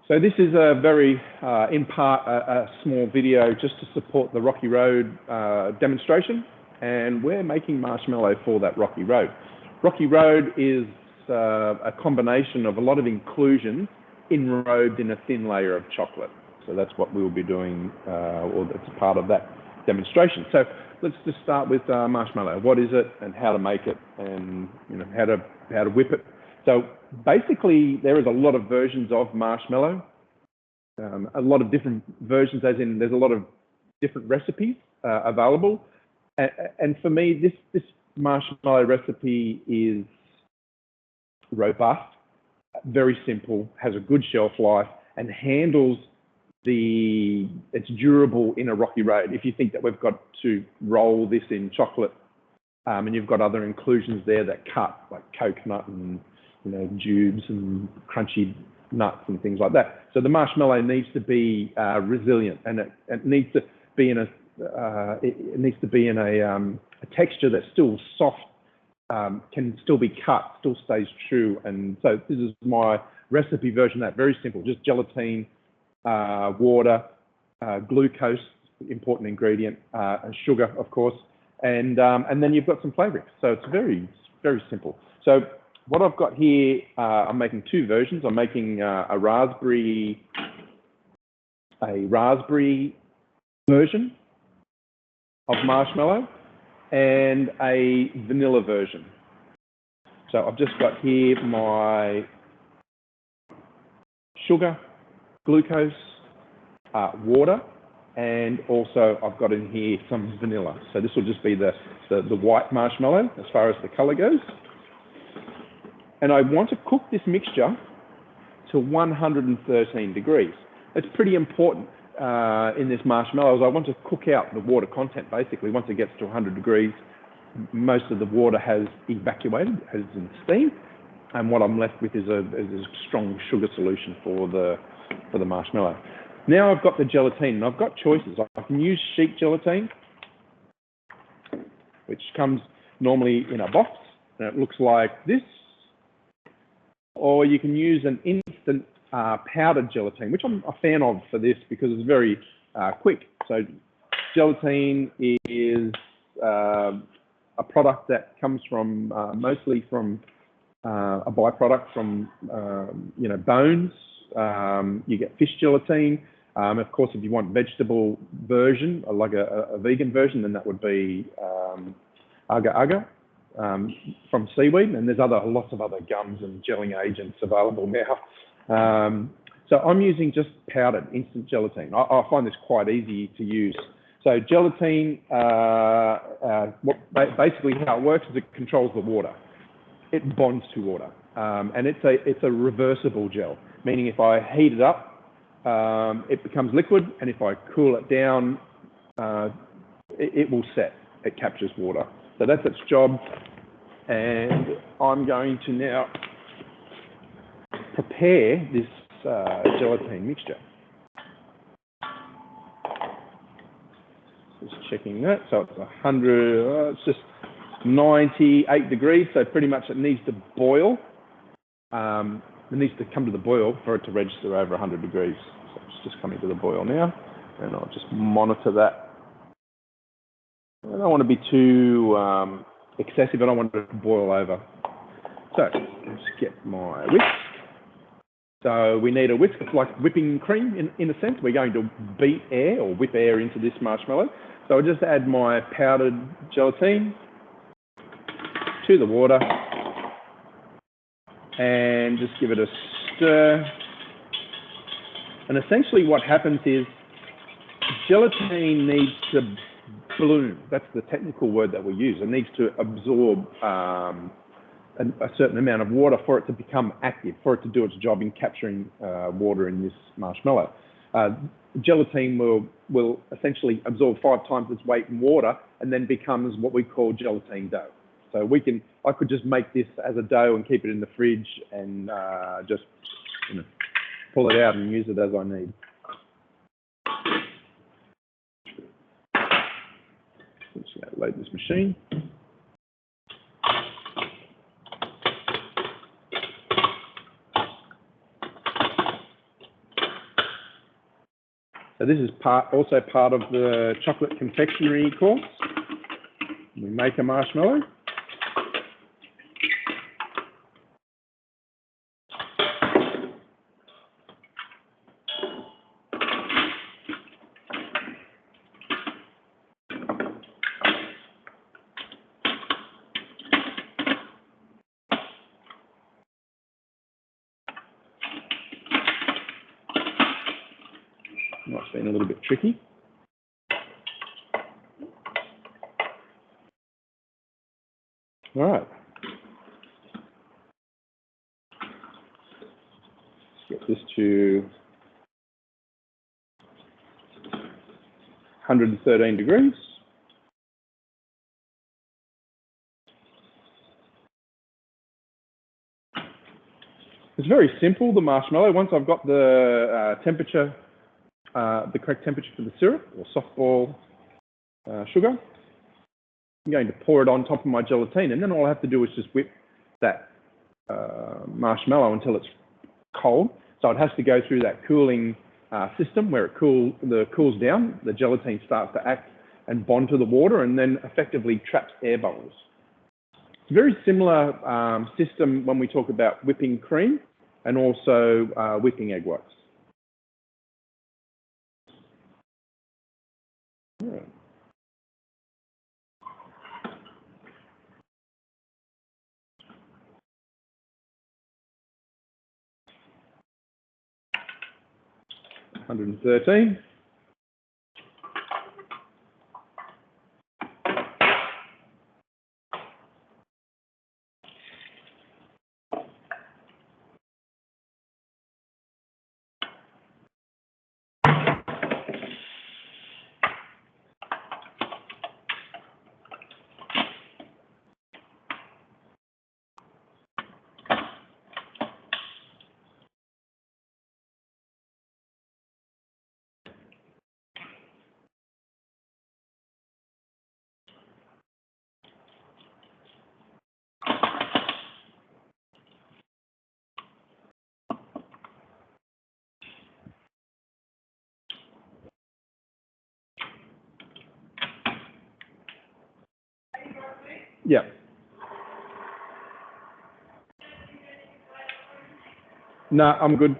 So this is a very, in part, a small video just to support the Rocky Road demonstration, and we're making marshmallow for that Rocky Road. Rocky Road is a combination of a lot of inclusions enrobed in a thin layer of chocolate. So that's what we'll be doing, or that's part of that demonstration. So let's just start with marshmallow. What is it, and how to make it, and how to whip it. So basically, there is a lot of versions of marshmallow, a lot of different versions, as in there's a lot of different recipes available. And for me, this marshmallow recipe is robust, very simple, has a good shelf life, and handles it's durable in a rocky road. If you think that we've got to roll this in chocolate, and you've got other inclusions there that cut, like coconut and jubes and crunchy nuts and things like that. So the marshmallow needs to be resilient, and it needs to be in a texture that's still soft, can still be cut, still stays true. And so this is my recipe version of that. Very simple, just gelatine, water, glucose, important ingredient, and sugar, of course, and then you've got some flavoring. So it's very, very simple. So what I've got here, I'm making two versions. I'm making a raspberry version of marshmallow and a vanilla version. So I've just got here my sugar, glucose, water, and also I've got in here some vanilla. So this will just be the white marshmallow as far as the color goes. And I want to cook this mixture to 113 degrees. It's pretty important in this marshmallows. I want to cook out the water content, basically. Once it gets to 100 degrees, most of the water has evacuated, has in steam, and what I'm left with is a strong sugar solution for the marshmallow. Now I've got the gelatine, and I've got choices. I can use sheet gelatine, which comes normally in a box, and it looks like this. Or you can use an instant powdered gelatine, which I'm a fan of for this because it's very quick. So gelatine is a product that comes from mostly from a byproduct from bones. You get fish gelatine. Of course, if you want vegetable version, like a vegan version, then that would be agar-agar from seaweed. And there's lots of other gums and gelling agents available now. So I'm using just powdered instant gelatine. I find this quite easy to use. So gelatine, basically how it works is it controls the water. It bonds to water, and it's a reversible gel, meaning if I heat it up, it becomes liquid, and if I cool it down, it will set. It captures water. So that's its job, and I'm going to now prepare this gelatine mixture. Just checking that. So it's 100. It's just 98 degrees. So pretty much it needs to boil. It needs to come to the boil for it to register over 100 degrees. So it's just coming to the boil now, and I'll just monitor that. I don't want to be too excessive. I don't want it to boil over. So let's get my whisk. So we need a whisk. It's like whipping cream in a sense. We're going to beat air or whip air into this marshmallow. So I'll just add my powdered gelatine to the water and just give it a stir. And essentially what happens is gelatine needs to bloom. That's the technical word that we use. It needs to absorb a certain amount of water for it to become active, for it to do its job in capturing water in this marshmallow. Gelatine will essentially absorb 5 times its weight in water and then becomes what we call gelatine dough. So I could just make this as a dough and keep it in the fridge and just pull it out and use it as I need. Just going to load this machine. So this is also part of the chocolate confectionery course. We make a marshmallow. Might's been a little bit tricky. All right. Let's get this to 113 degrees. It's very simple, the marshmallow. Once I've got the temperature, the correct temperature for the syrup or softball sugar, I'm going to pour it on top of my gelatine, and then all I have to do is just whip that marshmallow until it's cold. So it has to go through that cooling system where it cools down. The gelatine starts to act and bond to the water, and then effectively traps air bubbles. It's a very similar system when we talk about whipping cream and also whipping egg whites. Yeah. $113. Yeah. No, I'm good.